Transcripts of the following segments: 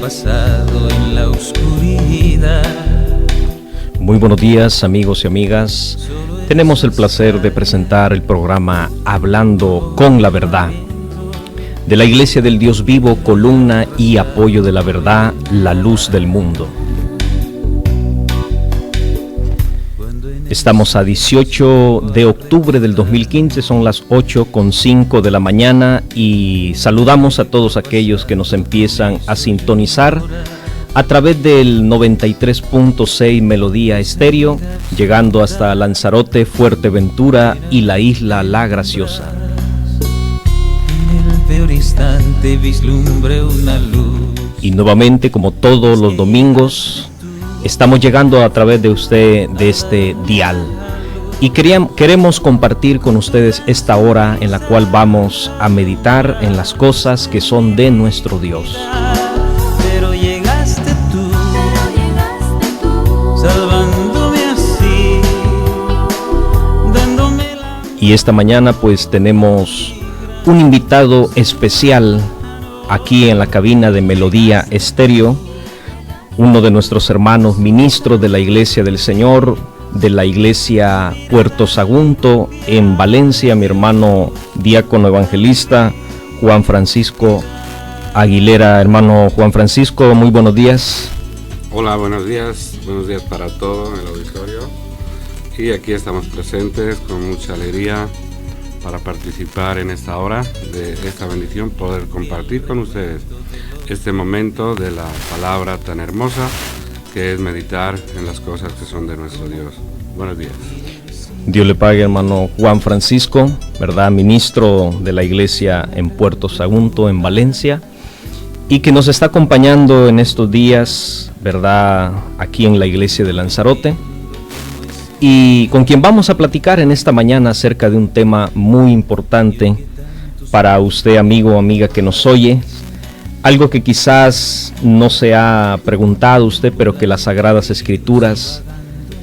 pasado en la oscuridad. Muy buenos días, amigos y amigas. Tenemos el placer de presentar el programa Hablando con la Verdad, de la Iglesia del Dios Vivo, columna y apoyo de la verdad, la luz del mundo. Estamos a 18 de octubre del 2015, son las 8:05 de la mañana y saludamos a todos aquellos que nos empiezan a sintonizar a través del 93.6 Melodía Estéreo, llegando hasta Lanzarote, Fuerteventura y la isla La Graciosa. En el peor instante vislumbré una luz. Y nuevamente, como todos los domingos, estamos llegando a través de usted, de este dial. Y queremos compartir con ustedes esta hora en la cual vamos a meditar en las cosas que son de nuestro Dios. Pero llegaste tú, salvándome así, dándome la... Y esta mañana pues tenemos un invitado especial aquí en la cabina de Melodía Estéreo, uno de nuestros hermanos ministros de la Iglesia del Señor, de la Iglesia Puerto Sagunto en Valencia, mi hermano diácono evangelista Juan Francisco Aguilera. Hermano Juan Francisco, muy buenos días. Hola, buenos días para todo el auditorio. Y aquí estamos presentes con mucha alegría para participar en esta hora de esta bendición, poder compartir con ustedes este momento de la palabra tan hermosa que es meditar en las cosas que son de nuestro Dios. Buenos días. Dios le pague, hermano Juan Francisco, ¿verdad? Ministro de la iglesia en Puerto Sagunto, en Valencia, y que nos está acompañando en estos días, ¿verdad? Aquí en la iglesia de Lanzarote, y con quien vamos a platicar en esta mañana acerca de un tema muy importante para usted, amigo o amiga que nos oye. Algo que quizás no se ha preguntado usted, pero que las Sagradas Escrituras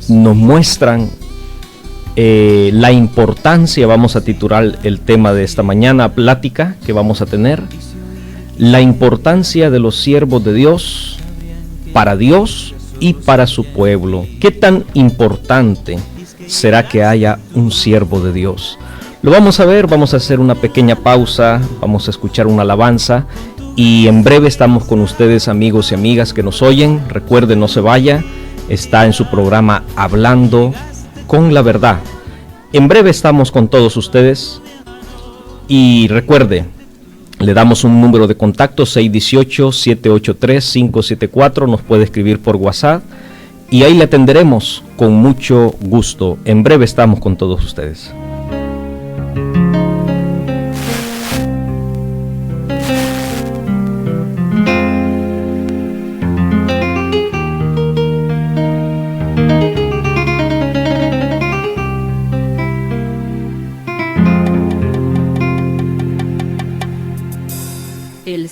nos muestran la importancia. Vamos a titular el tema de esta mañana, plática que vamos a tener, la importancia de los siervos de Dios y para su pueblo. ¿Qué tan importante será que haya un siervo de Dios? Lo vamos a ver, vamos a hacer una pequeña pausa, vamos a escuchar una alabanza. Y en breve estamos con ustedes, amigos y amigas que nos oyen. Recuerden, no se vaya, está en su programa Hablando con la Verdad. En breve estamos con todos ustedes. Y recuerde, le damos un número de contacto, 618-783-574. Nos puede escribir por WhatsApp y ahí le atenderemos con mucho gusto. En breve estamos con todos ustedes.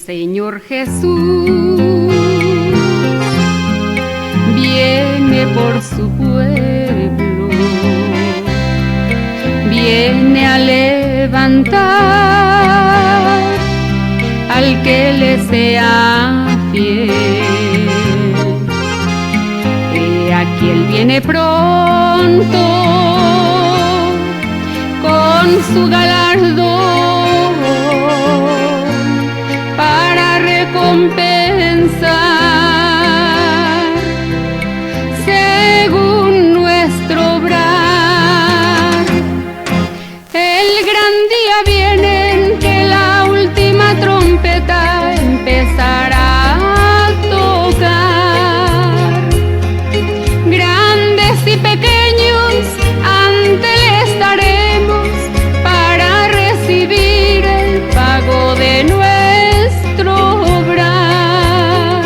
Señor Jesús viene por su pueblo, viene a levantar al que le sea fiel. He aquí él viene pronto con su galardón para recompensar según nuestro obrar. El gran día viene en que la última trompeta empezará a tocar. Grandes y pequeños ante él estaremos para recibir el pago de nuestro obrar.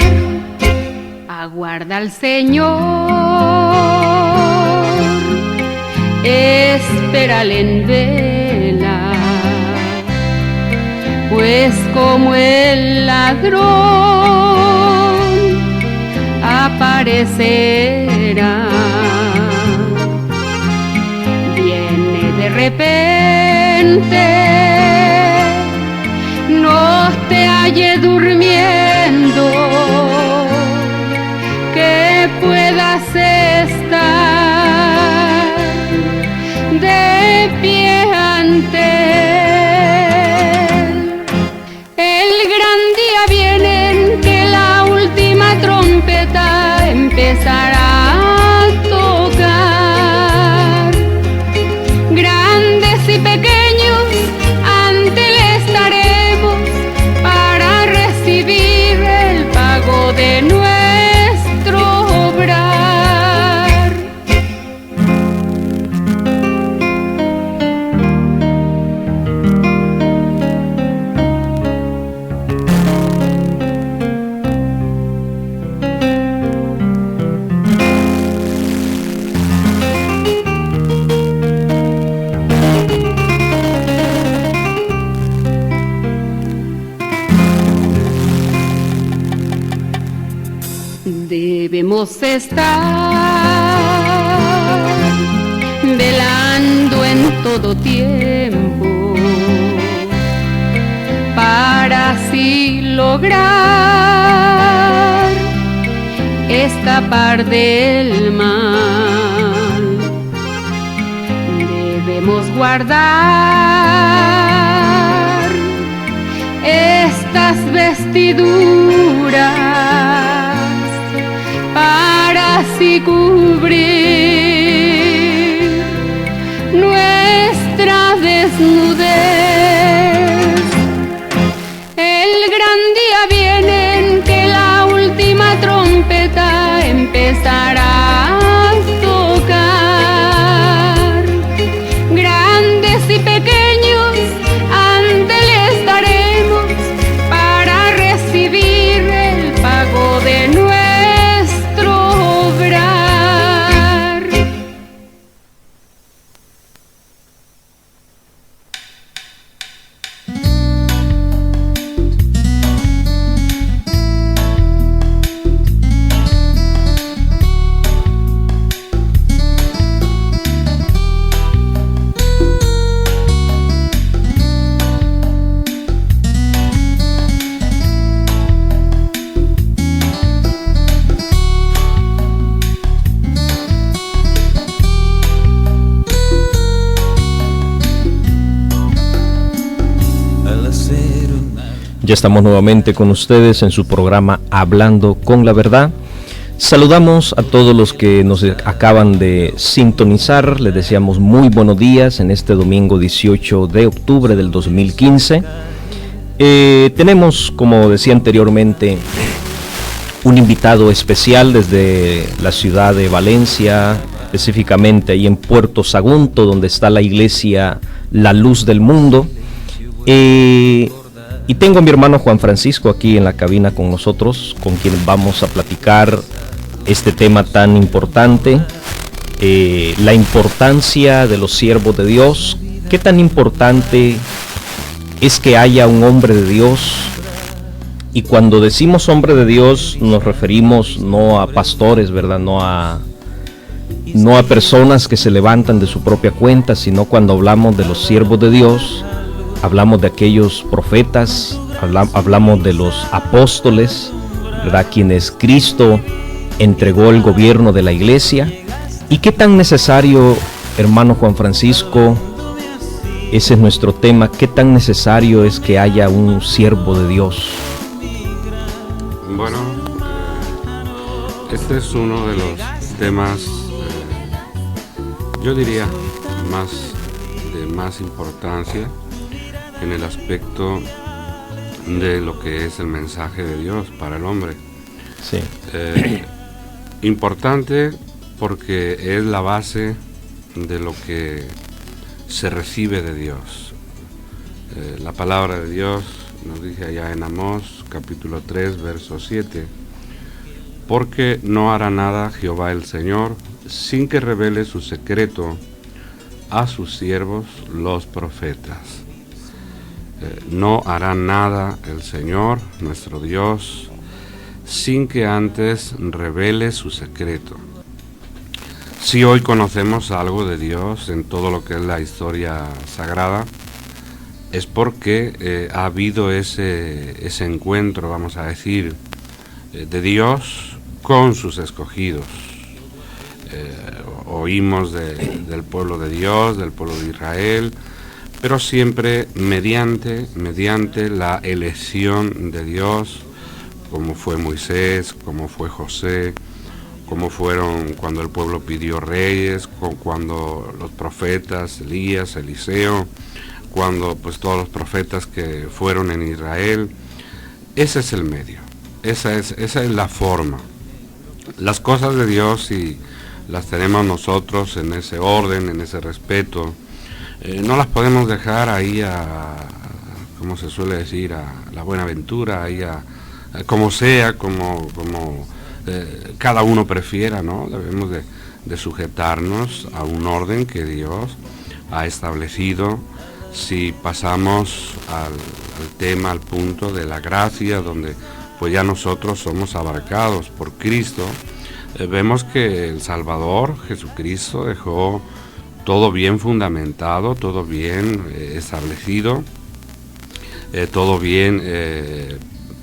Aguarda al Señor, espérale en vela, pues como el ladrón aparecerá. Viene de repente, no te halle durmiendo, empezar a tocar. Grandes y pequeños ante él estaremos para recibir el pago de nuestro obrar. Debemos estar velando en todo tiempo para así lograr escapar del mal. Debemos guardar estas vestiduras para así cubrir nuestra desnudez. El gran día viene en que la última trompeta empezará a tocar. Grandes y pequeños ante él estaremos para recibir el pago de nuestro obrar. Ya estamos nuevamente con ustedes en su programa Hablando con la Verdad. Saludamos a todos los que nos acaban de sintonizar. Les deseamos muy buenos días en este domingo 18 de octubre del 2015. Tenemos, como decía anteriormente, un invitado especial desde la ciudad de Valencia, específicamente ahí en Puerto Sagunto, donde está la iglesia La Luz del Mundo. Y tengo a mi hermano Juan Francisco aquí en la cabina con nosotros, con quien vamos a platicar este tema tan importante, la importancia de los siervos de Dios. ¿Qué tan importante es que haya un hombre de Dios? Y cuando decimos hombre de Dios nos referimos no a pastores, ¿verdad? No a personas que se levantan de su propia cuenta, sino cuando hablamos de los siervos de Dios, hablamos de aquellos profetas, hablamos de los apóstoles, ¿verdad? Quienes Cristo entregó el gobierno de la iglesia. ¿Y qué tan necesario, hermano Juan Francisco, ese es nuestro tema, qué tan necesario es que haya un siervo de Dios? Bueno, este es uno de los temas, yo diría, de más importancia en el aspecto de lo que es el mensaje de Dios para el hombre. Sí. Importante porque es la base de lo que se recibe de Dios. La palabra de Dios nos dice allá en Amós capítulo 3 verso 7: porque no hará nada Jehová el Señor sin que revele su secreto a sus siervos los profetas. No hará nada el Señor, nuestro Dios, sin que antes revele su secreto. Si hoy conocemos algo de Dios en todo lo que es la historia sagrada, es porque ha habido ese encuentro, vamos a decir, de Dios con sus escogidos. Oímos del pueblo de Dios, del pueblo de Israel, pero siempre mediante la elección de Dios, como fue Moisés, como fue José, como fueron cuando el pueblo pidió reyes, cuando los profetas, Elías, Eliseo, cuando pues todos los profetas que fueron en Israel. Ese es el medio, esa es la forma. Las cosas de Dios, si las tenemos nosotros en ese orden, en ese respeto, no las podemos dejar ahí como se suele decir, a la buena aventura, ahí como sea, como cada uno prefiera, ¿no? Debemos de sujetarnos a un orden que Dios ha establecido. Si pasamos al tema, al punto de la gracia, donde pues ya nosotros somos abarcados por Cristo, vemos que el Salvador, Jesucristo, dejó todo bien fundamentado, todo bien establecido, todo bien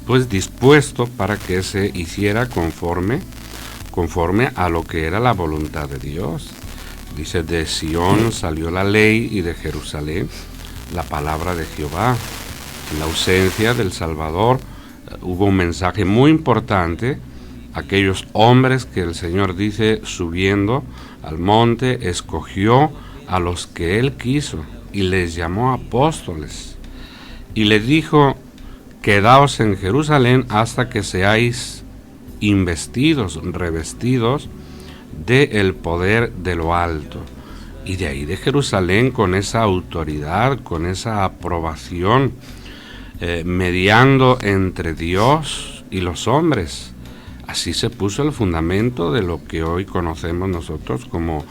pues dispuesto para que se hiciera conforme a lo que era la voluntad de Dios. Dice, de Sión salió la ley y de Jerusalén la palabra de Jehová. En la ausencia del Salvador hubo un mensaje muy importante. Aquellos hombres que el Señor dice, subiendo al monte, escogió a los que Él quiso y les llamó apóstoles. Y les dijo, quedaos en Jerusalén hasta que seáis investidos, revestidos del poder de lo alto. Y de ahí de Jerusalén, con esa autoridad, con esa aprobación, mediando entre Dios y los hombres. Así se puso el fundamento de lo que hoy conocemos nosotros como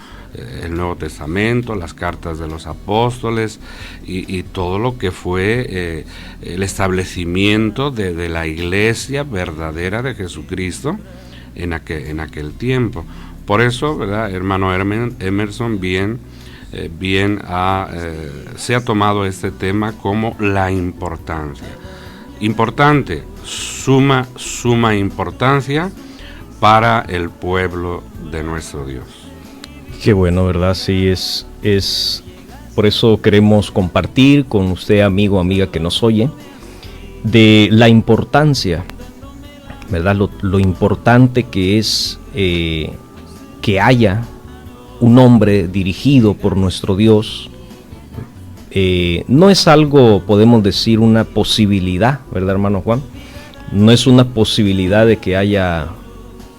el Nuevo Testamento, las cartas de los apóstoles y todo lo que fue el establecimiento de la iglesia verdadera de Jesucristo en aquel tiempo. Por eso, ¿verdad? Hermano Emerson se ha tomado este tema como la importancia. Importante, suma importancia para el pueblo de nuestro Dios. Qué bueno, ¿verdad? Sí, es por eso queremos compartir con usted, amigo, amiga que nos oye, de la importancia, ¿verdad? Lo importante que es que haya un hombre dirigido por nuestro Dios. No es algo, podemos decir, una posibilidad, ¿verdad, hermano Juan? No es una posibilidad de que haya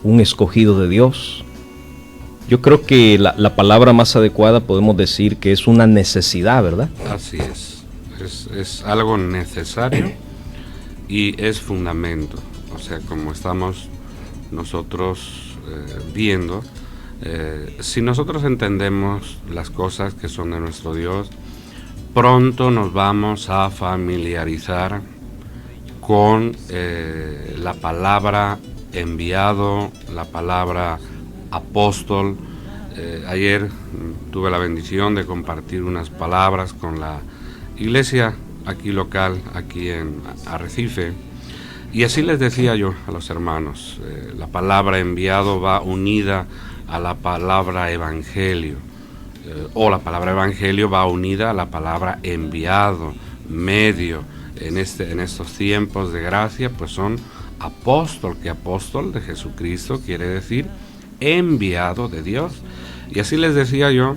un escogido de Dios. Yo creo que la palabra más adecuada podemos decir que es una necesidad, ¿verdad? Así es algo necesario y es fundamento. O sea, como estamos nosotros viendo, si nosotros entendemos las cosas que son de nuestro Dios, pronto nos vamos a familiarizar con la palabra enviado, la palabra apóstol. Ayer tuve la bendición de compartir unas palabras con la iglesia aquí local, aquí en Arrecife, y así les decía yo a los hermanos, la palabra enviado va unida a la palabra evangelio, o la palabra evangelio va unida a la palabra enviado, medio. En estos tiempos de gracia, pues son apóstol, que apóstol de Jesucristo quiere decir enviado de Dios. Y así les decía yo,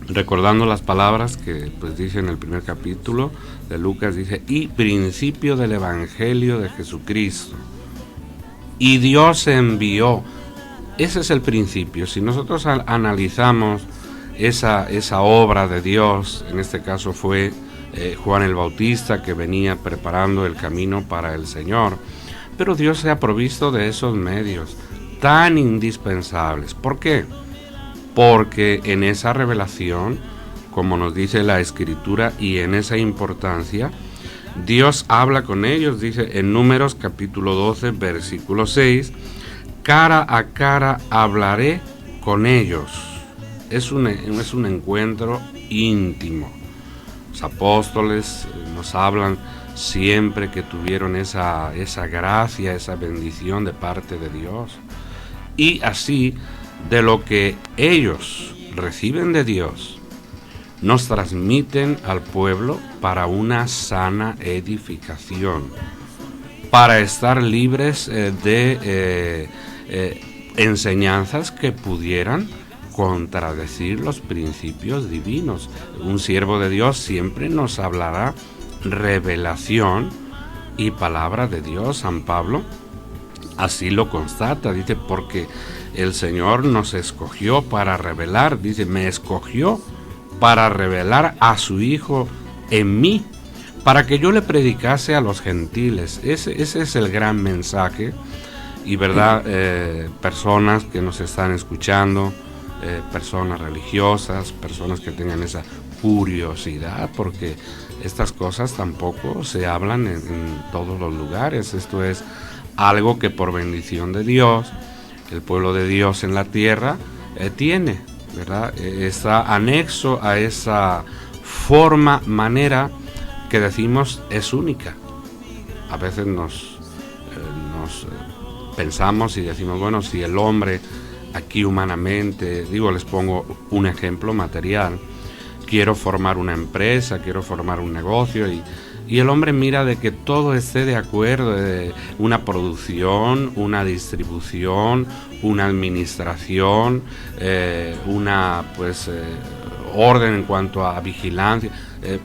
recordando las palabras que pues dice en el primer capítulo de Lucas, dice, y principio del evangelio de Jesucristo, y Dios envió. Ese es el principio. Si nosotros analizamos esa obra de Dios, en este caso fue Juan el Bautista, que venía preparando el camino para el Señor, pero Dios se ha provisto de esos medios tan indispensables. ¿Por qué? Porque en esa revelación, como nos dice la Escritura, y en esa importancia, Dios habla con ellos. Dice en Números capítulo 12, versículo 6, cara a cara hablaré con ellos. Es un encuentro íntimo. Los apóstoles nos hablan siempre que tuvieron esa gracia, esa bendición de parte de Dios. Y así, de lo que ellos reciben de Dios, nos transmiten al pueblo para una sana edificación, para estar libres de enseñanzas que pudieran contradecir los principios divinos. Un siervo de Dios siempre nos hablará revelación y palabra de Dios. San Pablo así lo constata, dice, porque el Señor nos escogió para revelar, dice, me escogió para revelar a su Hijo en mí, para que yo le predicase a los gentiles. Ese es el gran mensaje. Y verdad, personas que nos están escuchando, personas religiosas, personas que tengan esa curiosidad, porque estas cosas tampoco se hablan en todos los lugares. Esto es algo que por bendición de Dios, el pueblo de Dios en la tierra tiene, ¿verdad? Está anexo a esa manera que decimos es única. A veces nos pensamos y decimos, bueno, si el hombre aquí humanamente, les pongo un ejemplo material, quiero formar una empresa, quiero formar un negocio y el hombre mira de que todo esté de acuerdo, de una producción, una distribución, una administración, orden en cuanto a vigilancia,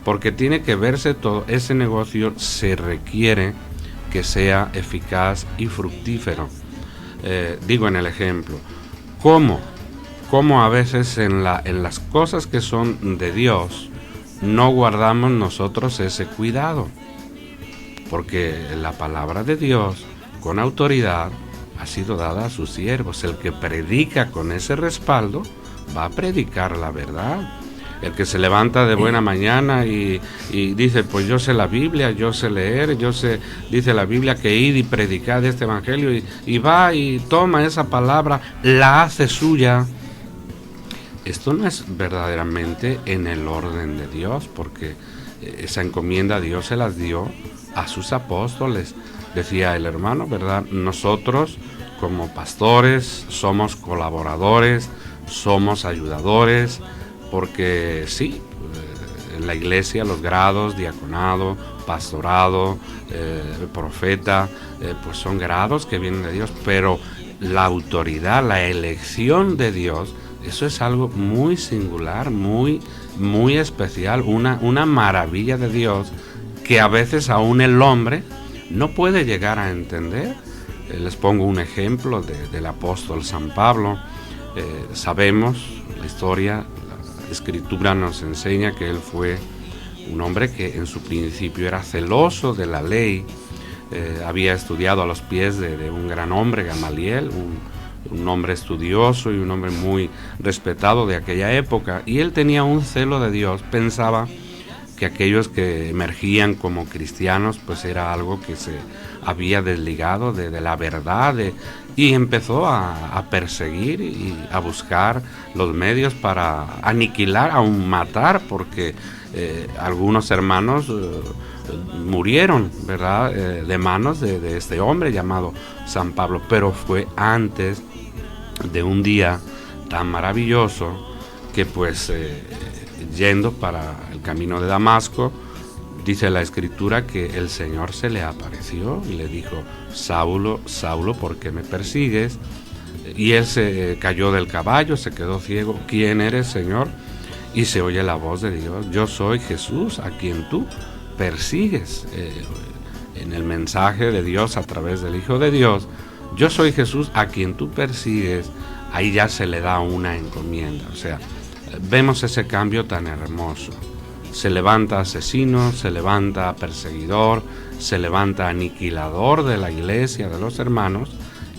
porque tiene que verse todo. Ese negocio se requiere que sea eficaz y fructífero. En el ejemplo, ¿cómo a veces en las cosas que son de Dios no guardamos nosotros ese cuidado? Porque la palabra de Dios con autoridad ha sido dada a sus siervos. El que predica con ese respaldo va a predicar la verdad. El que se levanta de buena mañana y dice, pues yo sé la Biblia, yo sé leer, dice la Biblia que id y predicad este evangelio, y va y toma esa palabra, la hace suya. Esto no es verdaderamente en el orden de Dios, porque esa encomienda Dios se las dio a sus apóstoles. Decía el hermano, ¿verdad? Nosotros como pastores somos colaboradores, somos ayudadores, porque sí, en la iglesia los grados, diaconado, pastorado, profeta, pues son grados que vienen de Dios, pero la autoridad, la elección de Dios, eso es algo muy singular, muy, muy especial, una maravilla de Dios que a veces aún el hombre no puede llegar a entender. Les pongo un ejemplo del apóstol San Pablo. Sabemos la historia, la escritura nos enseña que él fue un hombre que en su principio era celoso de la ley, había estudiado a los pies de un gran hombre, Gamaliel, un hombre estudioso y un hombre muy respetado de aquella época, y él tenía un celo de Dios, pensaba que aquellos que emergían como cristianos pues era algo que se había desligado de la verdad, y empezó a perseguir y a buscar los medios para aniquilar, aún matar, porque algunos hermanos murieron, ¿verdad? De manos de este hombre llamado San Pablo. Pero fue antes de un día tan maravilloso que pues yendo para el camino de Damasco, dice la escritura que el Señor se le apareció y le dijo, Saulo, Saulo, ¿por qué me persigues? Y él se cayó del caballo, se quedó ciego. ¿Quién eres, Señor? Y se oye la voz de Dios, yo soy Jesús a quien tú persigues. En el mensaje de Dios a través del Hijo de Dios, yo soy Jesús a quien tú persigues, ahí ya se le da una encomienda. O sea, vemos ese cambio tan hermoso. Se levanta asesino, se levanta perseguidor, se levanta aniquilador de la iglesia, de los hermanos,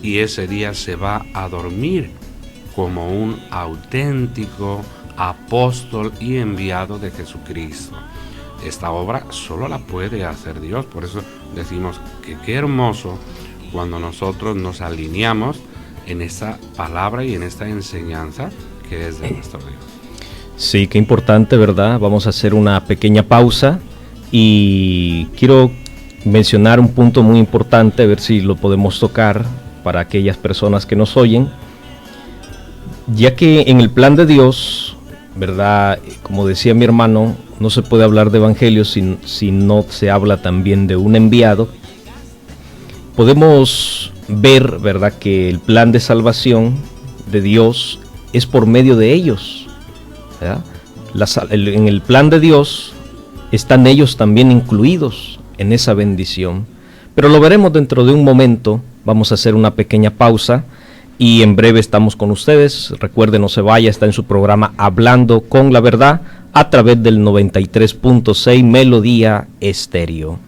y ese día se va a dormir como un auténtico apóstol y enviado de Jesucristo. Esta obra solo la puede hacer Dios, por eso decimos que qué hermoso cuando nosotros nos alineamos en esta palabra y en esta enseñanza que es de nuestro Dios. Sí, qué importante, ¿verdad? Vamos a hacer una pequeña pausa y quiero mencionar un punto muy importante, a ver si lo podemos tocar para aquellas personas que nos oyen, ya que en el plan de Dios, ¿verdad? Como decía mi hermano, no se puede hablar de evangelio si no se habla también de un enviado. Podemos ver, ¿verdad?, que el plan de salvación de Dios es por medio de ellos, ¿verdad? En el plan de Dios están ellos también incluidos en esa bendición. Pero lo veremos dentro de un momento. Vamos a hacer una pequeña pausa y en breve estamos con ustedes. Recuerden, no se vaya, está en su programa Hablando con la Verdad a través del 93.6 Melodía Estéreo.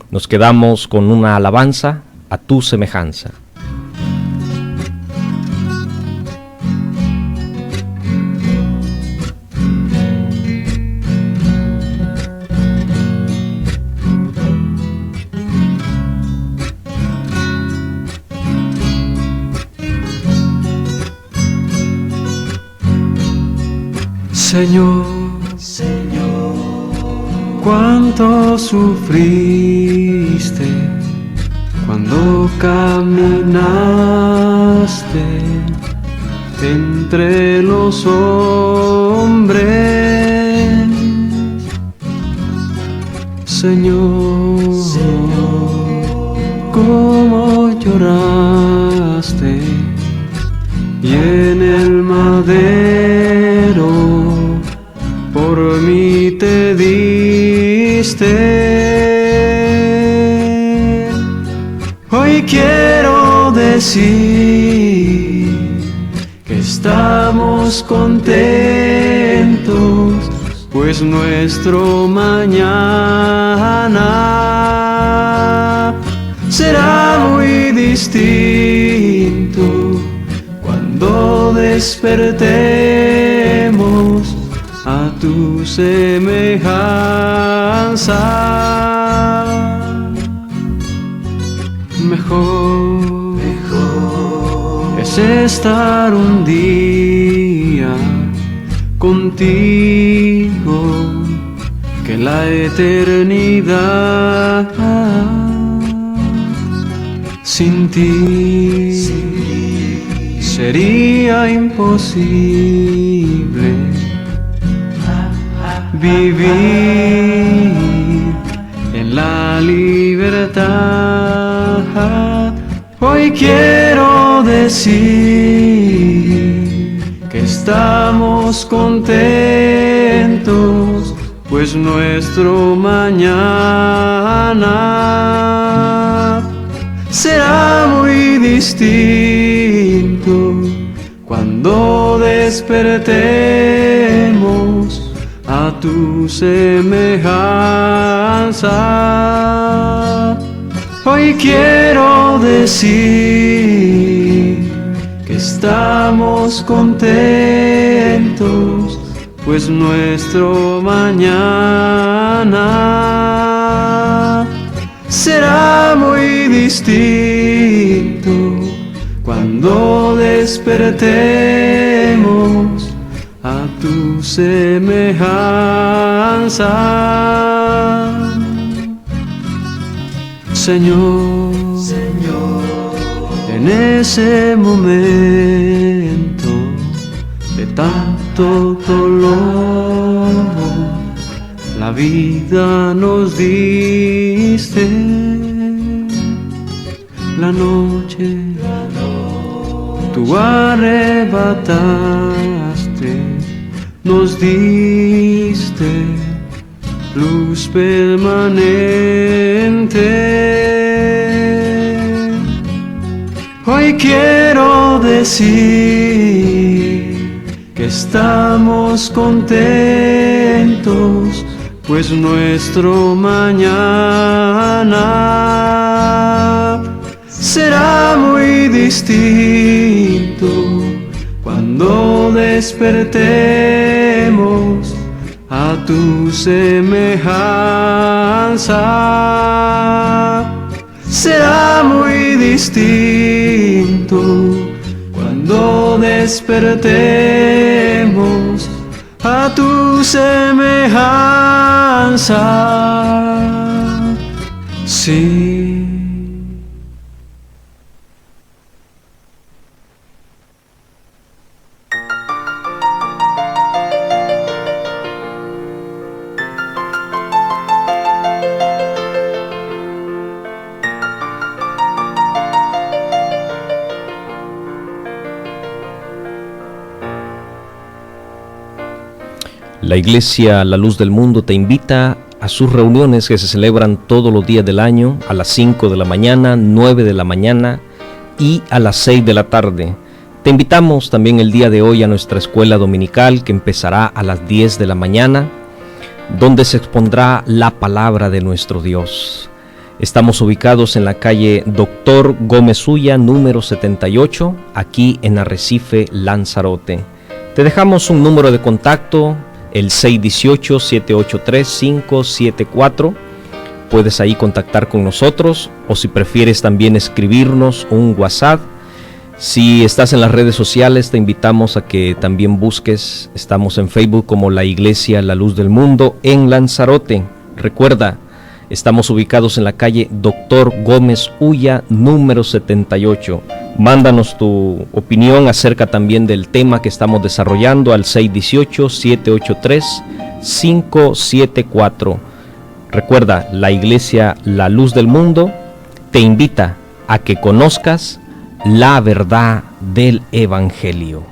Nos quedamos con una alabanza a tu semejanza. Señor, cuánto sufriste cuando caminaste entre los hombres. Señor, cómo lloraste y en el madero por mí te diste. Hoy quiero decir que estamos contentos, pues nuestro mañana será muy distinto cuando despertemos a tu semejanza. Mejor es estar un día contigo que la eternidad. Sin ti sería imposible vivir en la libertad. Hoy quiero decir que estamos contentos, pues nuestro mañana será muy distinto cuando despertemos a tu semejanza. Hoy quiero decir que estamos contentos, pues nuestro mañana será muy distinto cuando despertemos a tu semejanza. Señor, en ese momento de tanto dolor, la vida nos diste. La noche tú arrebataste, nos diste luz permanente. Hoy quiero decir que estamos contentos, pues nuestro mañana será muy distinto cuando despertemos a tu semejanza. Será muy distinto cuando despertemos a tu semejanza. Sí. La Iglesia La Luz del Mundo te invita a sus reuniones que se celebran todos los días del año, a las 5 de la mañana, 9 de la mañana y a las 6 de la tarde. Te invitamos también el día de hoy a nuestra escuela dominical que empezará a las 10 de la mañana, donde se expondrá la palabra de nuestro Dios. Estamos ubicados en la calle Dr. Gómez Ulla, número 78, aquí en Arrecife, Lanzarote. Te dejamos un número de contacto, el 618-783-574. Puedes ahí contactar con nosotros, o si prefieres también escribirnos un WhatsApp. Si estás en las redes sociales, te invitamos a que también busques. Estamos en Facebook como la Iglesia La Luz del Mundo en Lanzarote. Recuerda, estamos ubicados en la calle Dr. Gómez Ulla, número 78. Mándanos tu opinión acerca también del tema que estamos desarrollando al 618-783-574. Recuerda, la Iglesia La Luz del Mundo te invita a que conozcas la verdad del Evangelio.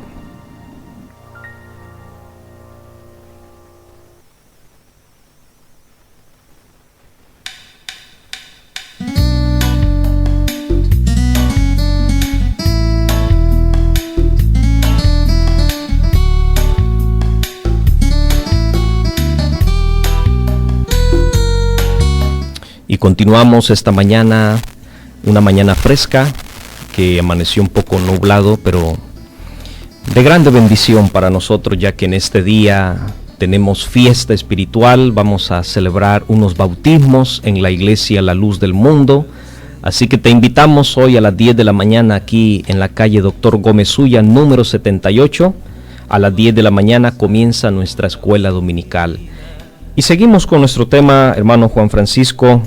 Y continuamos esta mañana, una mañana fresca, que amaneció un poco nublado, pero de grande bendición para nosotros, ya que en este día tenemos fiesta espiritual. Vamos a celebrar unos bautismos en la Iglesia La Luz del Mundo. Así que te invitamos hoy a las 10 de la mañana aquí en la calle Dr. Gómez Ulla, número 78. A las 10 de la mañana comienza nuestra escuela dominical. Y seguimos con nuestro tema, hermano Juan Francisco.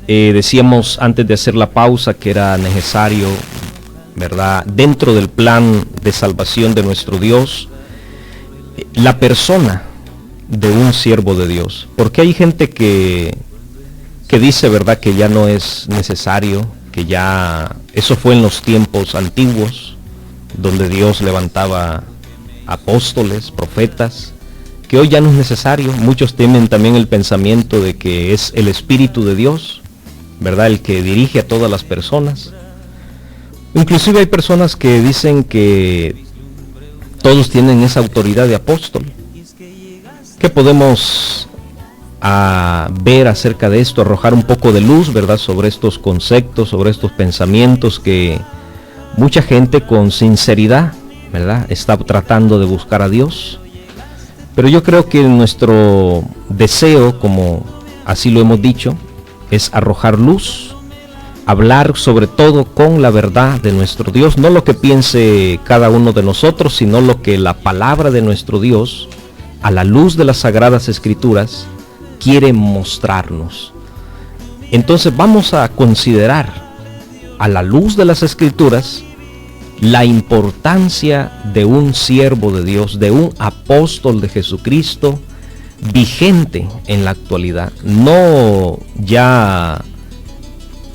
Decíamos antes de hacer la pausa que era necesario, ¿verdad?, dentro del plan de salvación de nuestro Dios, la persona de un siervo de Dios. Porque hay gente que dice, ¿verdad?, que ya no es necesario, que ya eso fue en los tiempos antiguos, donde Dios levantaba apóstoles, profetas, que hoy ya no es necesario. Muchos tienen también el pensamiento de que es el Espíritu de Dios, ¿verdad?, el que dirige a todas las personas. Inclusive hay personas que dicen que todos tienen esa autoridad de apóstol. ¿Qué podemos ver acerca de esto? Arrojar un poco de luz, ¿verdad?, sobre estos conceptos, sobre estos pensamientos que mucha gente con sinceridad, ¿verdad?, está tratando de buscar a Dios. Pero yo creo que nuestro deseo, como así lo hemos dicho, es arrojar luz, hablar sobre todo con la verdad de nuestro Dios, no lo que piense cada uno de nosotros, sino lo que la palabra de nuestro Dios, a la luz de las Sagradas Escrituras, quiere mostrarnos. Entonces vamos a considerar, a la luz de las Escrituras, la importancia de un siervo de Dios, de un apóstol de Jesucristo, vigente en la actualidad, no ya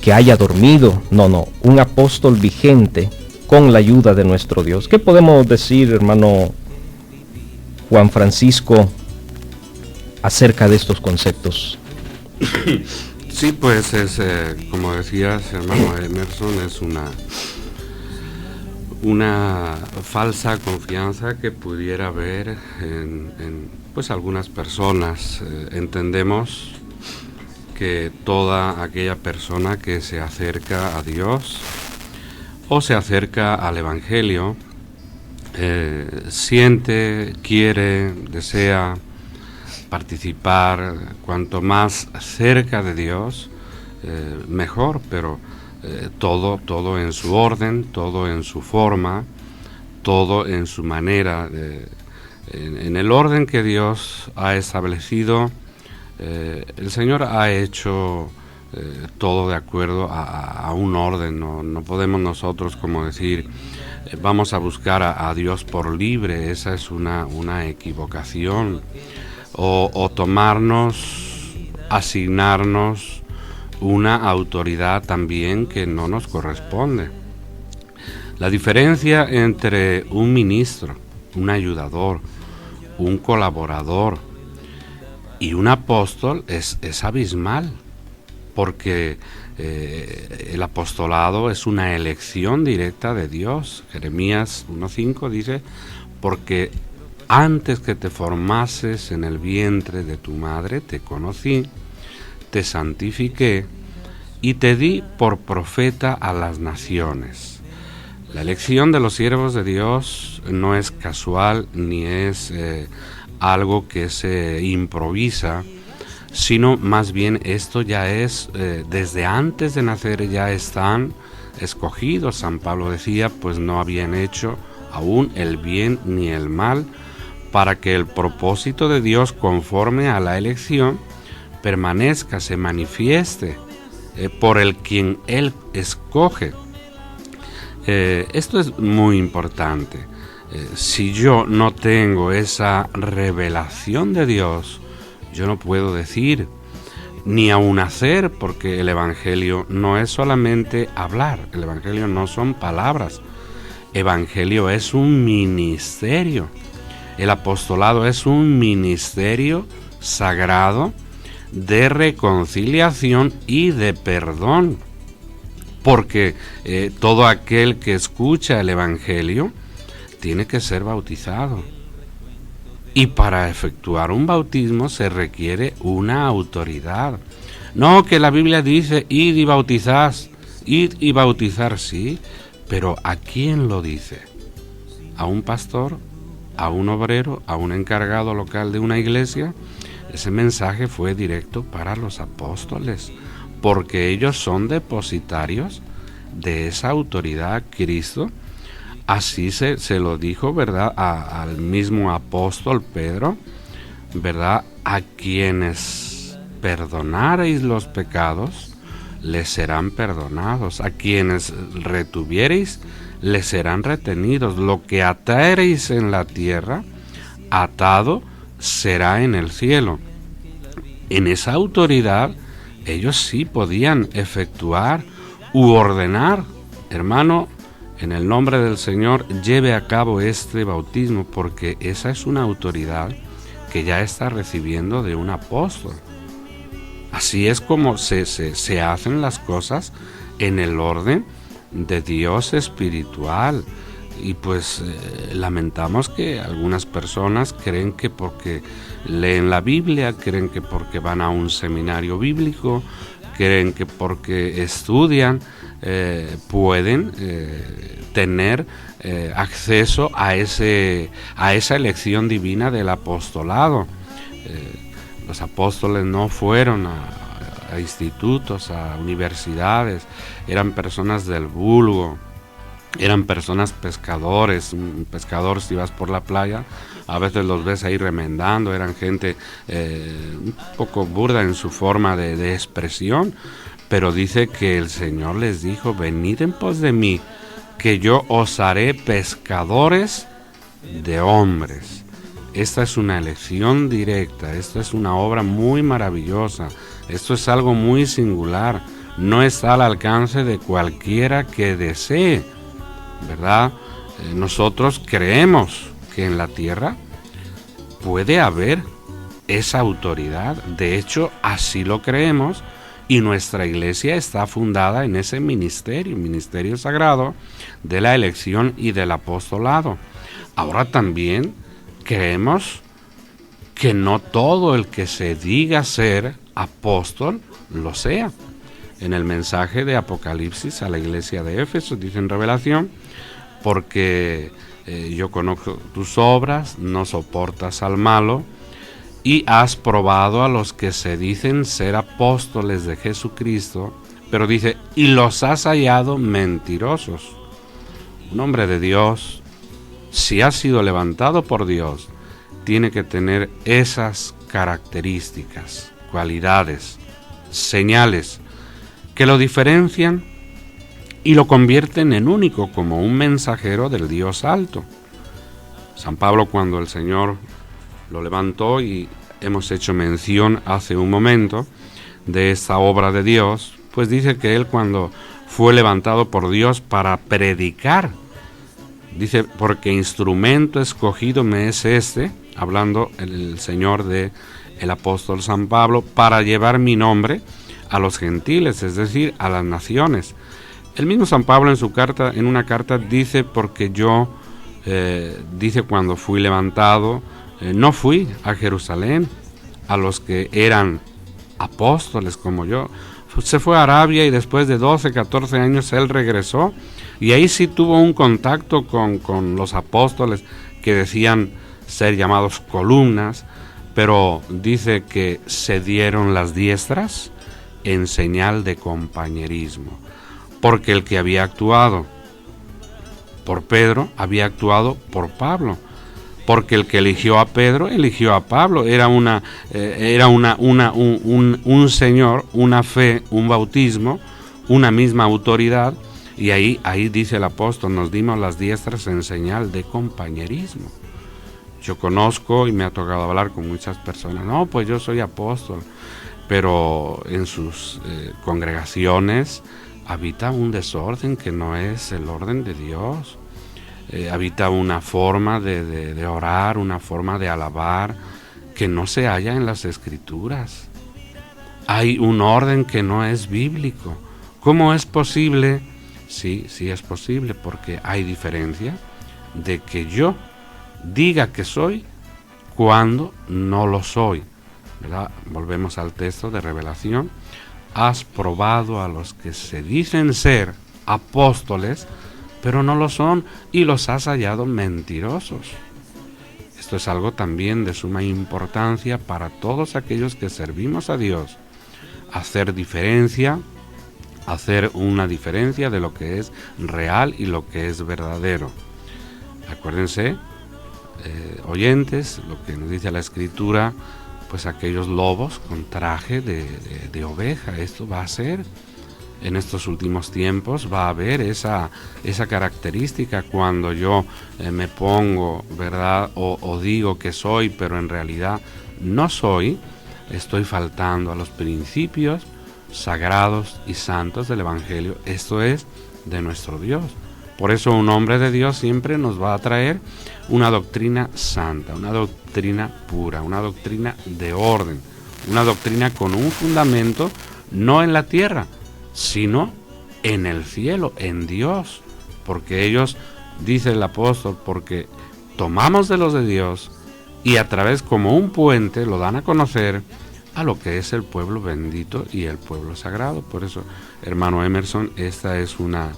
que haya dormido, no, un apóstol vigente con la ayuda de nuestro Dios. ¿Qué podemos decir, hermano Juan Francisco, acerca de estos conceptos? Sí, pues es, como decías, hermano Emerson, es una falsa confianza que pudiera haber en pues algunas personas. Entendemos que toda aquella persona que se acerca a Dios o se acerca al Evangelio siente, quiere, desea participar. Cuanto más cerca de Dios, mejor, pero todo en su orden, todo en su forma, todo en su manera, en el orden que Dios ha establecido. El Señor ha hecho todo de acuerdo a un orden. No podemos nosotros como decir vamos a buscar a Dios por libre. Esa es una equivocación, o tomarnos, asignarnos una autoridad también que no nos corresponde. La diferencia entre un ministro, un ayudador, un colaborador. Y un apóstol es abismal, porque el apostolado es una elección directa de Dios. Jeremías 1:5 dice, porque antes que te formases en el vientre de tu madre, te conocí, te santifiqué y te di por profeta a las naciones. La elección de los siervos de Dios no es casual ni es algo que se improvisa, sino más bien esto ya es, desde antes de nacer ya están escogidos. San Pablo decía, pues no habían hecho aún el bien ni el mal, para que el propósito de Dios conforme a la elección permanezca, se manifieste por el quien Él escoge. Esto es muy importante. Si yo no tengo esa revelación de Dios, yo no puedo decir ni aún hacer, porque el Evangelio no es solamente hablar, el Evangelio no son palabras, Evangelio es un ministerio. El apostolado es un ministerio sagrado de reconciliación y de perdón, porque todo aquel que escucha el Evangelio tiene que ser bautizado. Y para efectuar un bautismo se requiere una autoridad. No que la Biblia dice, id y bautizad, id y bautizar, sí, pero ¿a quién lo dice? ¿A un pastor? ¿A un obrero? ¿A un encargado local de una iglesia? Ese mensaje fue directo para los apóstoles, porque ellos son depositarios de esa autoridad. Cristo así se lo dijo, ¿verdad?, al mismo apóstol Pedro, ¿verdad? A quienes perdonareis los pecados, les serán perdonados. A quienes retuviereis, les serán retenidos. Lo que atareis en la tierra, atado será en el cielo. En esa autoridad, ellos sí podían efectuar u ordenar, hermano, en el nombre del Señor, lleve a cabo este bautismo, porque esa es una autoridad que ya está recibiendo de un apóstol. Así es como se hacen las cosas en el orden de Dios espiritual. Y pues lamentamos que algunas personas creen que porque leen la Biblia, creen que porque van a un seminario bíblico, creen que porque estudian pueden tener acceso a esa elección divina del apostolado. Los apóstoles no fueron a institutos, a universidades, eran personas del vulgo, eran personas pescadores. Un pescador, si vas por la playa, a veces los ves ahí remendando, eran gente un poco burda en su forma de expresión, pero dice que el Señor les dijo, venid en pos de mí, que yo os haré pescadores de hombres. Esta es una elección directa, esta es una obra muy maravillosa, esto es algo muy singular, no está al alcance de cualquiera que desee, ¿verdad? Nosotros creemos que en la tierra puede haber esa autoridad, de hecho así lo creemos, y nuestra iglesia está fundada en ese ministerio sagrado de la elección y del apostolado. Ahora también creemos que no todo el que se diga ser apóstol lo sea. En el mensaje de Apocalipsis a la iglesia de Éfeso dice en Revelación, porque yo conozco tus obras, no soportas al malo, y has probado a los que se dicen ser apóstoles de Jesucristo, pero dice, y los has hallado mentirosos. Un hombre de Dios, si ha sido levantado por Dios, tiene que tener esas características, cualidades, señales, que lo diferencian y lo convierten en único como un mensajero del Dios alto. San Pablo, cuando el Señor lo levantó, y hemos hecho mención hace un momento de esta obra de Dios, pues dice que él, cuando fue levantado por Dios para predicar, dice, porque instrumento escogido me es este, hablando el Señor de el apóstol San Pablo, para llevar mi nombre a los gentiles, es decir, a las naciones. El mismo San Pablo en una carta dice, porque yo, dice, cuando fui levantado, no fui a Jerusalén, a los que eran apóstoles como yo. Se fue a Arabia y después de 12, 14 años él regresó, y ahí sí tuvo un contacto con los apóstoles que decían ser llamados columnas, pero dice que se dieron las diestras en señal de compañerismo, porque el que había actuado por Pedro había actuado por Pablo, porque el que eligió a Pedro eligió a Pablo. Era un Señor, una fe, un bautismo, una misma autoridad, y ahí dice el apóstol, nos dimos las diestras en señal de compañerismo. Yo conozco y me ha tocado hablar con muchas personas, no, pues yo soy apóstol, pero en sus congregaciones habita un desorden que no es el orden de Dios. Habita una forma de orar, una forma de alabar que no se halla en las Escrituras. Hay un orden que no es bíblico. ¿Cómo es posible? Sí es posible, porque hay diferencia de que yo diga que soy cuando no lo soy, ¿verdad? Volvemos al texto de Revelación. Has probado a los que se dicen ser apóstoles, pero no lo son, y los has hallado mentirosos. Esto es algo también de suma importancia para todos aquellos que servimos a Dios. Hacer una diferencia de lo que es real y lo que es verdadero. Acuérdense, oyentes, lo que nos dice la Escritura, pues aquellos lobos con traje de oveja. Esto va a ser en estos últimos tiempos, va a haber esa característica cuando yo me pongo, ¿verdad? O digo que soy, pero en realidad no soy. Estoy faltando a los principios sagrados y santos del Evangelio. Esto es de nuestro Dios. Por eso un hombre de Dios siempre nos va a traer una doctrina santa, una doctrina pura, una doctrina de orden, una doctrina con un fundamento no en la tierra, sino en el cielo, en Dios. Porque ellos, dice el apóstol, porque tomamos de los de Dios y a través, como un puente, lo dan a conocer a lo que es el pueblo bendito y el pueblo sagrado. Por eso, hermano Emerson, esta es una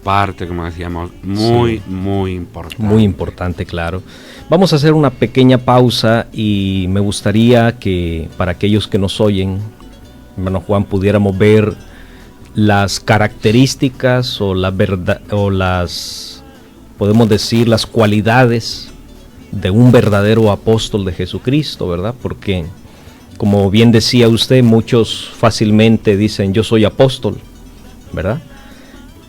parte, como decíamos, muy importante. Muy importante, claro. Vamos a hacer una pequeña pausa y me gustaría que para aquellos que nos oyen, hermano Juan, pudiéramos ver las características o la verdad, o podemos decir, las cualidades de un verdadero apóstol de Jesucristo, ¿verdad? Porque, como bien decía usted, muchos fácilmente dicen yo soy apóstol, ¿verdad?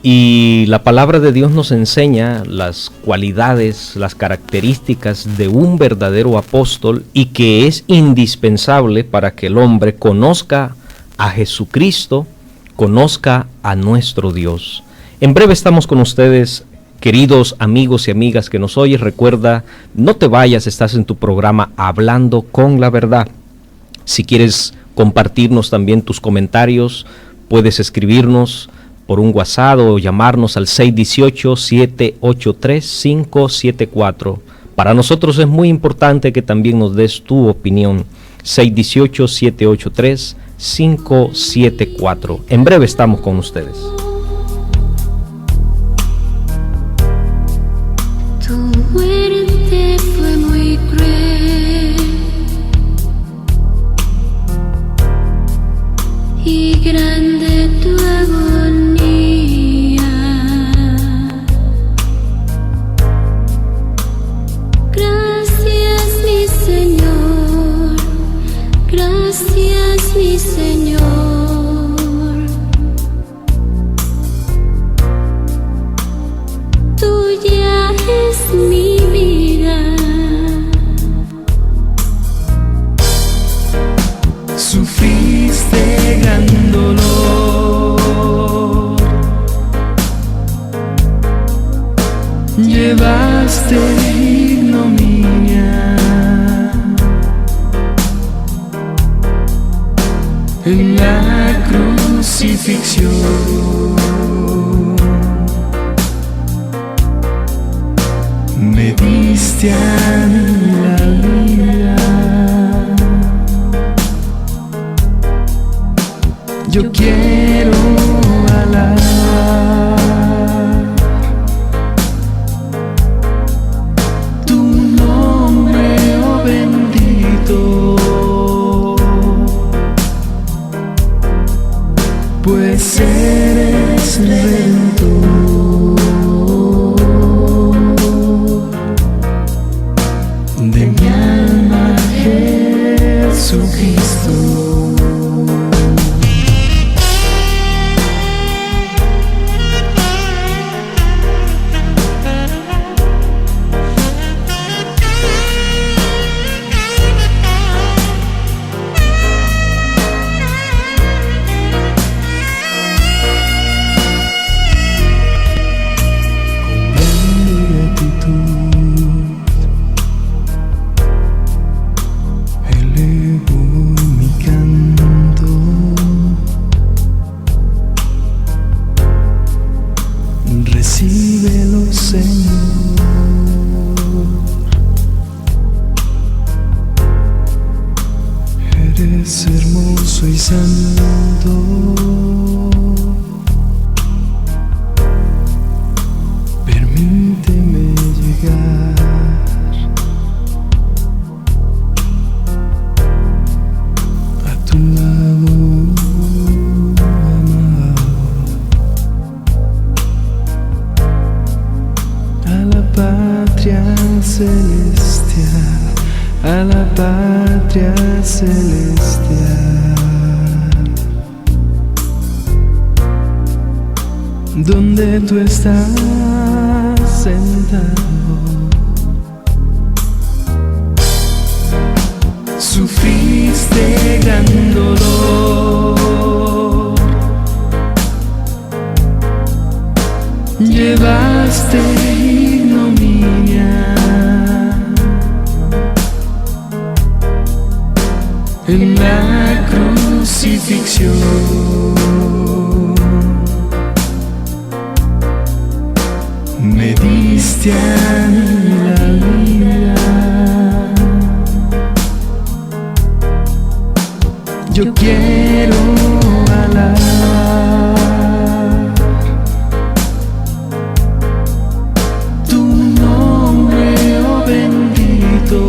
Y la palabra de Dios nos enseña las cualidades, las características de un verdadero apóstol, y que es indispensable para que el hombre conozca a Jesucristo, conozca a nuestro Dios. En breve estamos con ustedes, queridos amigos y amigas que nos oyen. Recuerda, no te vayas, estás en tu programa Hablando con la Verdad. Si quieres compartirnos también tus comentarios, puedes escribirnos por un WhatsApp o llamarnos al 618-783-574. Para nosotros es muy importante que también nos des tu opinión. 618-783-574. En breve estamos con ustedes. Tu muerte fue muy cruel y grande tu agonía. Gracias, mi Señor, gracias, mi Señor. Tuya es mi vida. Sufriste gran dolor, llevaste ignominia, en la crucifixión. Me diste a mí la vida. Yo quiero alabar tu nombre, oh bendito, pues eres redentor de mi alma, Jesucristo. Recíbelo, Señor. Eres hermoso y santo. Permíteme llegar a tu lado, patria celestial, a la patria celestial, donde tú estás sentado. Sufriste gran dolor, llevaste en la crucifixión. Me diste a mí la vida. Yo quiero alabar tu nombre, oh bendito,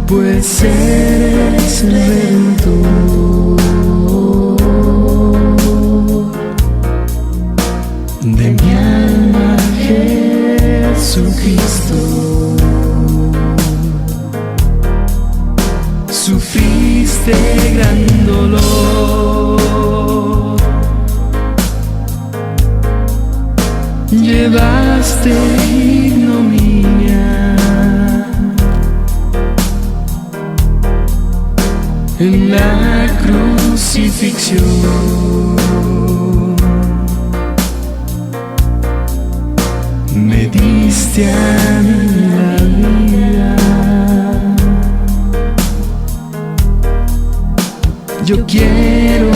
pues eres redentor de mi alma, Jesucristo. Sufriste gran dolor, llevaste ignominia en la crucifixión. Me diste a mí la vida. Yo quiero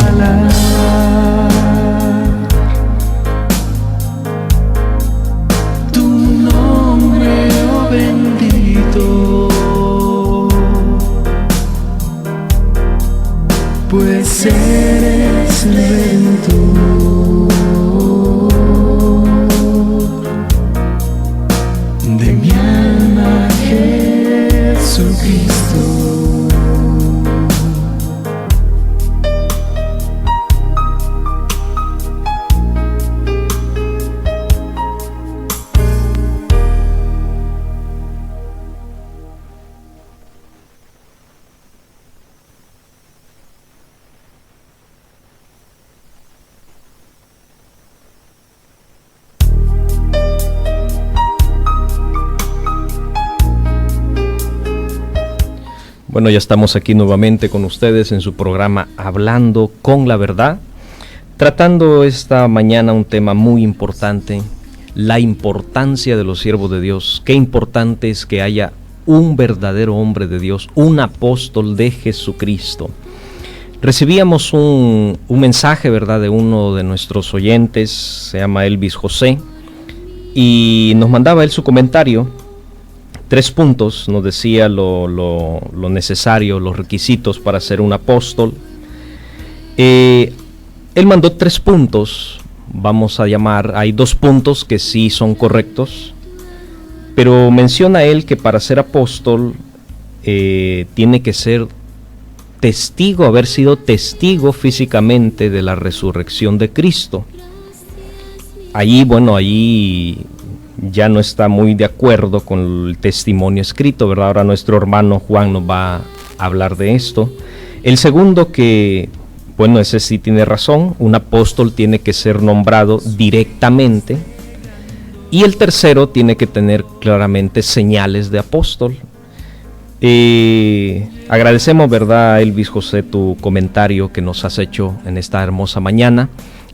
alabar tu nombre, oh bendito, pues eres redentor de mi alma, Jesucristo. Bueno, ya estamos aquí nuevamente con ustedes en su programa Hablando con la Verdad, tratando esta mañana un tema muy importante, la importancia de los siervos de Dios. Qué importante es que haya un verdadero hombre de Dios, un apóstol de Jesucristo. Recibíamos un mensaje, ¿verdad?, de uno de nuestros oyentes, se llama Elvis José, y nos mandaba él su comentario, 3 puntos, nos decía lo necesario, los requisitos para ser un apóstol. Él mandó 3 puntos, vamos a llamar, hay 2 puntos que sí son correctos, pero menciona él que para ser apóstol tiene que ser testigo, haber sido testigo físicamente de la resurrección de Cristo. Allí ya no está muy de acuerdo con el testimonio escrito, ¿verdad? Ahora nuestro hermano Juan nos va a hablar de esto. El segundo, que, bueno, ese sí tiene razón, un apóstol tiene que ser nombrado directamente. Y el tercero, tiene que tener claramente señales de apóstol. Agradecemos, ¿verdad, Elvis José, tu comentario que nos has hecho en esta hermosa mañana,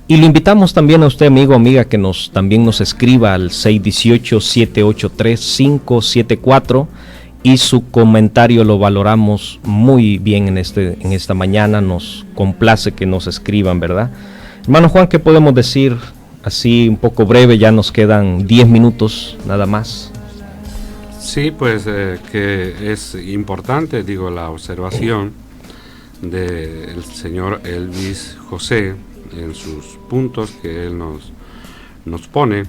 y le invitamos también a usted, amigo o amiga, que también nos escriba al 618-783-574, y su comentario lo valoramos muy bien en esta mañana. Nos complace que nos escriban, ¿verdad? Hermano Juan, ¿qué podemos decir así un poco breve? Ya nos quedan 10 minutos nada más. Sí, pues que es importante, la observación del señor Elvis José en sus puntos que él nos pone.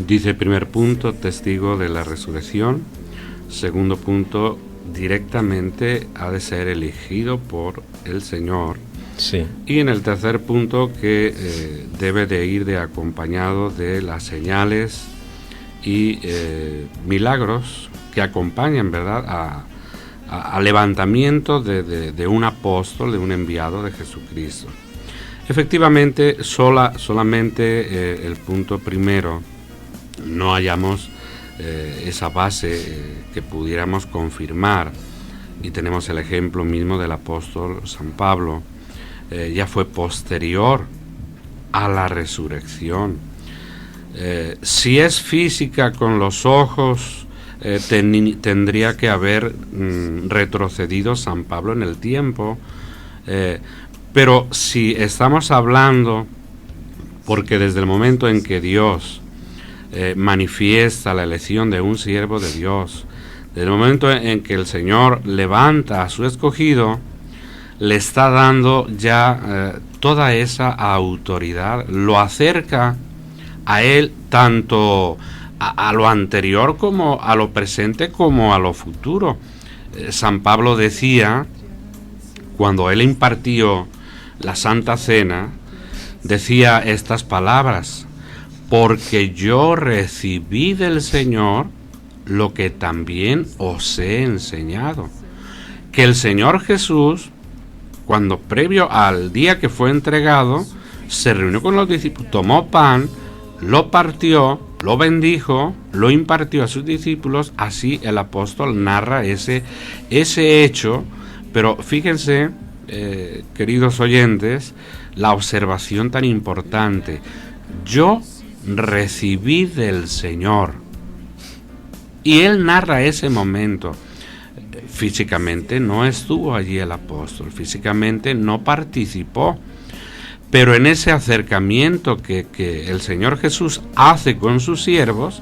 Dice, primer punto, testigo de la resurrección. Segundo punto, directamente ha de ser elegido por el Señor. Sí. Y en el tercer punto, que debe de ir acompañado de las señales y milagros que acompañan, ¿verdad?, al levantamiento de un apóstol, de un enviado de Jesucristo. Efectivamente, solamente el punto primero no hallamos esa base que pudiéramos confirmar, y tenemos el ejemplo mismo del apóstol San Pablo. Ya fue posterior a la resurrección. Si es física con los ojos, tendría que haber retrocedido San Pablo en el tiempo, pero si estamos hablando, porque desde el momento en que Dios manifiesta la elección de un siervo de Dios, desde el momento en que el Señor levanta a su escogido, le está dando ya toda esa autoridad, lo acerca a él tanto a lo anterior como a lo presente como a lo futuro. San Pablo decía, cuando él impartió la Santa Cena, decía estas palabras: porque yo recibí del Señor lo que también os he enseñado. Que el Señor Jesús, cuando previo al día que fue entregado, se reunió con los discípulos, tomó pan, lo partió, lo bendijo, lo impartió a sus discípulos. Así el apóstol narra ese hecho. Pero fíjense, queridos oyentes, la observación tan importante: yo recibí del Señor. Y él narra ese momento. Físicamente no estuvo allí el apóstol, físicamente no participó, pero en ese acercamiento que el Señor Jesús hace con sus siervos,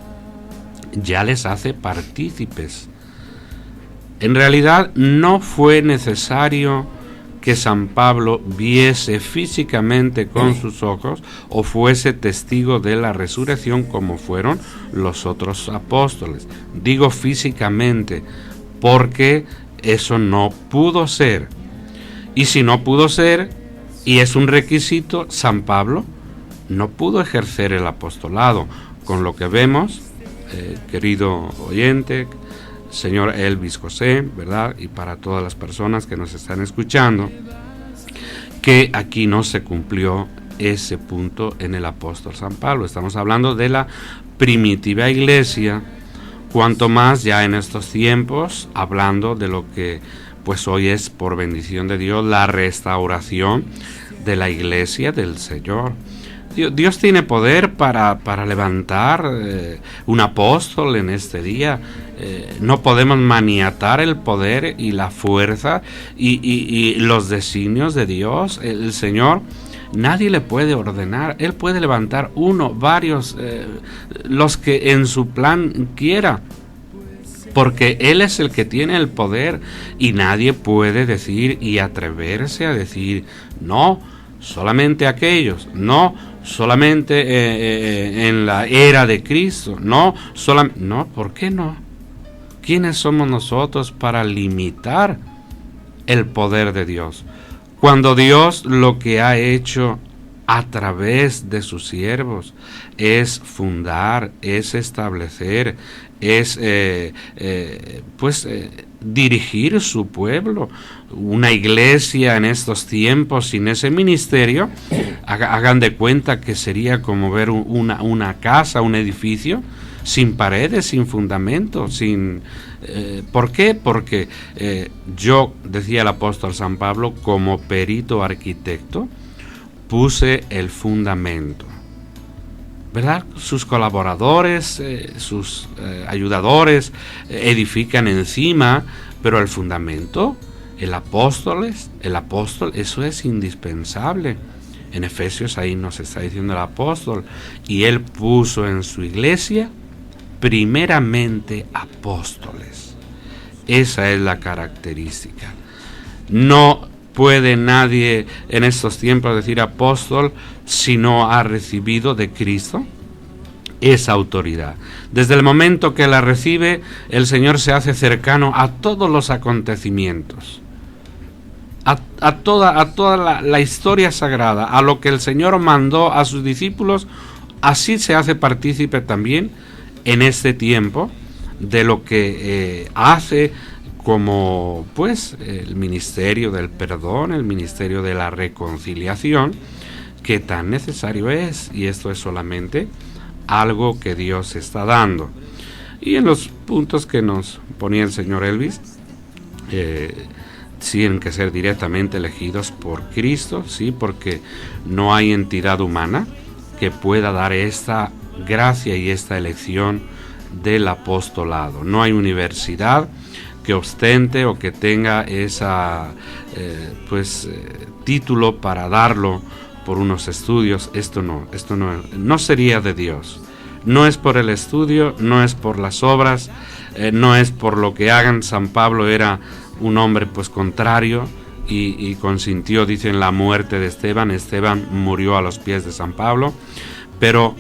ya les hace partícipes. En realidad no fue necesario que San Pablo viese físicamente con sus ojos o fuese testigo de la resurrección como fueron los otros apóstoles. Digo físicamente porque eso no pudo ser. Y si no pudo ser, y es un requisito, San Pablo no pudo ejercer el apostolado. Con lo que vemos, querido oyente, señor Elvis José, ¿verdad?, y para todas las personas que nos están escuchando, que aquí no se cumplió ese punto en el apóstol San Pablo. Estamos hablando de la primitiva iglesia, cuanto más ya en estos tiempos, hablando de lo que pues hoy es, por bendición de Dios, la restauración de la iglesia del Señor. Dios tiene poder para levantar un apóstol en este día. No podemos maniatar el poder y la fuerza y los designios de Dios. El Señor, nadie le puede ordenar. Él puede levantar uno, varios, los que en su plan quiera, porque Él es el que tiene el poder, y nadie puede decir y atreverse a decir no, solamente aquellos, no, solamente en la era de Cristo, no, ¿por qué no? ¿Quiénes somos nosotros para limitar el poder de Dios? Cuando Dios lo que ha hecho a través de sus siervos es fundar, es establecer, es dirigir su pueblo. Una iglesia en estos tiempos sin ese ministerio, hagan de cuenta que sería como ver una casa, un edificio sin paredes, sin fundamento, sin... ¿Por qué? Porque yo, decía el apóstol San Pablo, como perito arquitecto, puse el fundamento, ¿verdad? Sus colaboradores, sus ayudadores edifican encima, pero el fundamento, el apóstol, eso es indispensable. En Efesios ahí nos está diciendo el apóstol, y él puso en su iglesia primeramente apóstoles. Esa es la característica. No puede nadie en estos tiempos decir apóstol si no ha recibido de Cristo esa autoridad. Desde el momento que la recibe, el Señor se hace cercano a todos los acontecimientos, a toda la historia sagrada, a lo que el Señor mandó a sus discípulos. Así se hace partícipe también en este tiempo de lo que hace, como pues el ministerio del perdón, el ministerio de la reconciliación, que tan necesario es, y esto es solamente algo que Dios está dando. Y en los puntos que nos ponía el señor Elvis, tienen que ser directamente elegidos por Cristo, sí, porque no hay entidad humana que pueda dar esta gracia y esta elección del apostolado. No hay universidad que ostente o que tenga esa título para darlo por unos estudios. Esto no sería de Dios. No es por el estudio, no es por las obras, no es por lo que hagan. San Pablo era un hombre pues contrario y consintió, dicen, la muerte de Esteban. Esteban murió a los pies de San Pablo, pero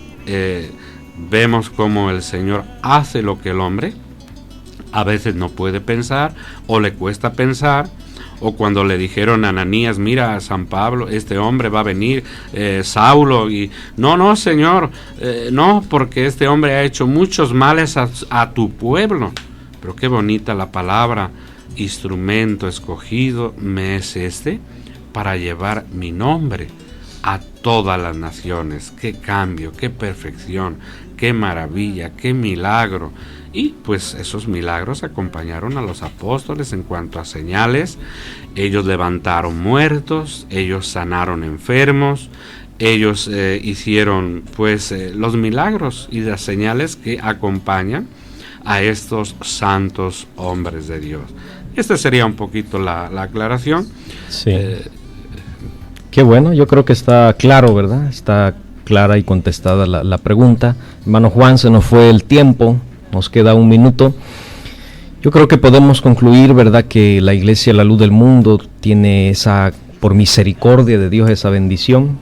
vemos cómo el Señor hace lo que el hombre a veces no puede pensar o le cuesta pensar. O cuando le dijeron a Ananías, mira, a San Pablo, este hombre va a venir, Saulo, y no, Señor, no, porque este hombre ha hecho muchos males a tu pueblo. Pero qué bonita la palabra, instrumento escogido me es este para llevar mi nombre a todas las naciones. Qué cambio, qué perfección, qué maravilla, qué milagro. Y pues esos milagros acompañaron a los apóstoles en cuanto a señales. Ellos levantaron muertos, ellos sanaron enfermos, ellos hicieron pues los milagros y las señales que acompañan a estos santos hombres de Dios. Esta sería un poquito la aclaración. Sí. Qué bueno, yo creo que está claro, ¿verdad? Está clara y contestada la pregunta. Hermano Juan, se nos fue el tiempo. Nos queda un minuto. Yo creo que podemos concluir, ¿verdad?, que la Iglesia, la luz del mundo, tiene esa, por misericordia de Dios, esa bendición,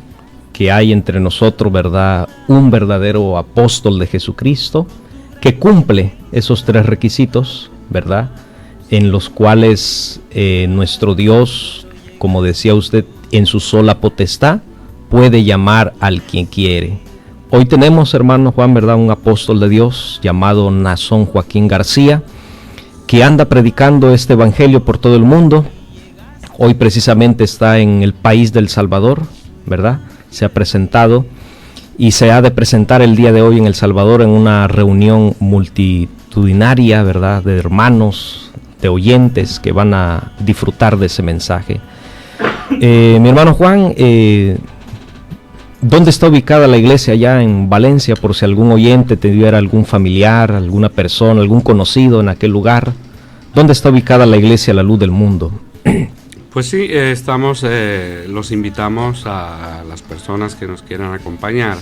que hay entre nosotros, ¿verdad?, un verdadero apóstol de Jesucristo, que cumple esos 3 requisitos, ¿verdad?, en los cuales nuestro Dios, como decía usted, en su sola potestad, puede llamar al quien quiere. Hoy tenemos, hermano Juan, ¿verdad?, un apóstol de Dios llamado Nazón Joaquín García, que anda predicando este evangelio por todo el mundo. Hoy precisamente está en el país del Salvador, ¿verdad? Se ha presentado y se ha de presentar el día de hoy en El Salvador en una reunión multitudinaria, ¿verdad?, de hermanos, de oyentes que van a disfrutar de ese mensaje. Mi hermano Juan, ¿Dónde está ubicada la iglesia allá en Valencia? Por si algún oyente tuviera algún familiar, alguna persona, algún conocido en aquel lugar. ¿Dónde está ubicada la iglesia La Luz del Mundo? Pues sí, los invitamos a las personas que nos quieran acompañar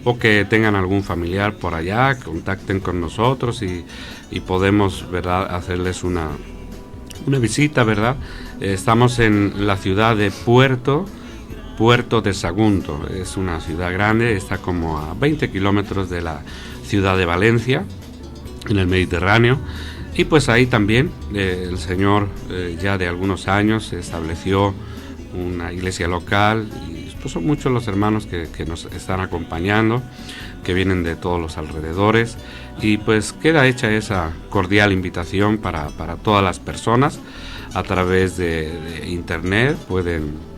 o que tengan algún familiar por allá, contacten con nosotros y podemos, ¿verdad?, hacerles una visita, ¿verdad? Estamos en la ciudad de Puerto de Sagunto. Es una ciudad grande, está como a 20 kilómetros de la ciudad de Valencia, en el Mediterráneo. Y pues ahí también el Señor ya de algunos años estableció una iglesia local y pues son muchos los hermanos que nos están acompañando, que vienen de todos los alrededores, y pues queda hecha esa cordial invitación para todas las personas a través de internet. Pueden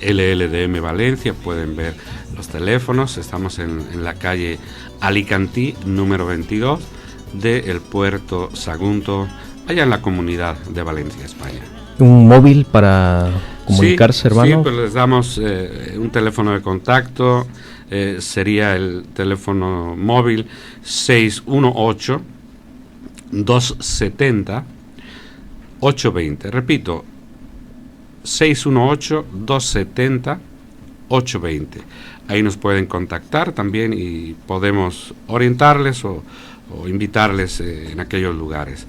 LLDM Valencia, pueden ver los teléfonos. Estamos en la calle Alicantí número 22 del Puerto Sagunto, allá en la comunidad de Valencia, España. ¿Un móvil para comunicarse, hermano? Sí, pues les damos un teléfono de contacto, sería el teléfono móvil 618-270-820. Repito, 618-270-820. Ahí nos pueden contactar también y podemos orientarles o invitarles en aquellos lugares.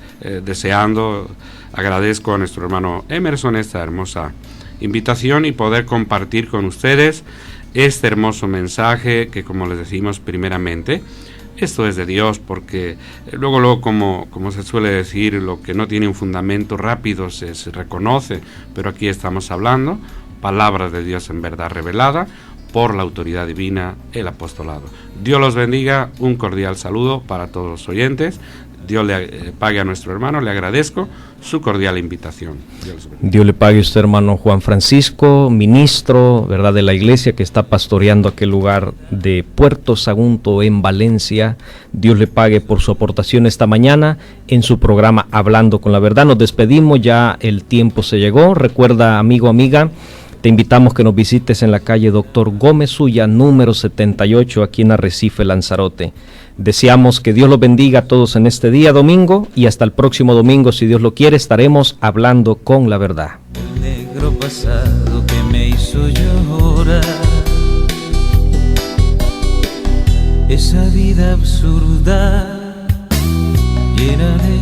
Agradezco a nuestro hermano Emerson esta hermosa invitación y poder compartir con ustedes este hermoso mensaje que, como les decimos primeramente, esto es de Dios, porque luego como se suele decir, lo que no tiene un fundamento rápido se reconoce, pero aquí estamos hablando palabras de Dios en verdad revelada por la autoridad divina, el apostolado. Dios los bendiga, un cordial saludo para todos los oyentes. Dios le pague a nuestro hermano, le agradezco su cordial invitación. Dios le pague a usted, hermano Juan Francisco, ministro, ¿verdad?, de la iglesia que está pastoreando aquel lugar de Puerto Sagunto en Valencia. Dios le pague por su aportación esta mañana en su programa Hablando con la Verdad. Nos despedimos, ya el tiempo se llegó. Recuerda, amigo, amiga, te invitamos que nos visites en la calle Doctor Gómez Ulla, número 78, aquí en Arrecife, Lanzarote. Deseamos que Dios los bendiga a todos en este día domingo, y hasta el próximo domingo, si Dios lo quiere, estaremos hablando con la verdad. El negro pasado que me hizo llorar, esa vida absurda llena de